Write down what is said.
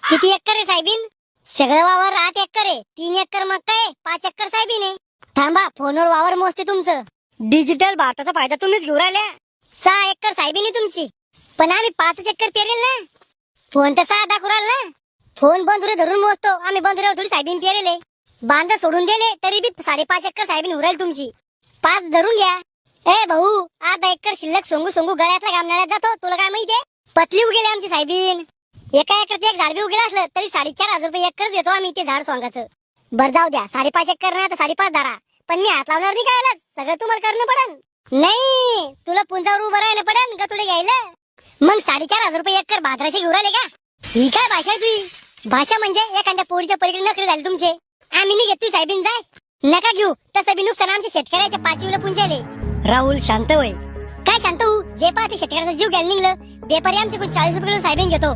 किती एकर आहे साहेबीन? सगळं वावर 8 एकर आहे. 3 एकर मका आहे, 5 एकर साहेबीन आहे. थांबा, फोनवर वावर मोजते तुमचं. डिजिटल भारताचा फायदा तुम्हीच घेऊ राहिल्या. 6 एकर साहेबीन आहे तुमची, पण आम्ही 5 एकर पेरेल ना. फोन तर 6 दाखवू राहिला ना. फोन बंधुरे धरून मोजतो आम्ही, बंधुऱ्यावर थोडी साहेबीन पेरेले. बांधा सोडून दिले तरी बी 5.5 एकर साहेबीन उरायला तुमची. 5 धरून घ्या. ए भाऊ, 8 एकर शिल्लक सोंगू सोंगू गळ्यातल्या गामनाळ्यात जातो. तुला काय माहितीये? पतली उगेले आमची साहेबीन. एका एकरात एक झाड बी उगेलं असलं तरी 4,500 रुपये एकर देतो आम्ही ते झाड सोंगाचं. बरं जाऊ द्या, 5.5 एकर ना तर 5.5 धरा, पण मी हात लावणार नाही. काय सगळं तुम्हाला करणं पडन. नाही, तुला पुंजावर उभं राहायला पडन का तुला घ्यायला. मग 4,500 रुपये एकर भाद्राचे घेऊन आले का? ही काय भाषा आहे तुझी? भाषा म्हणजे एखाद्या पोरीच्या पलीकडे नखरे झाले तुमचे. आम्ही नाही घेतोय साहेबीन, जाय. नका घेऊ, तसं बी नुकसान आमच्या शेतकऱ्याच्या 5 पुंजाले. राहुल शांत होय. काय शांत होऊ? जे पाहते शेतकऱ्याचा जीव घ्यायला निघलं. व्यापारी आमच्याकडून 40 रुपये किलो साहेबीन घेतो.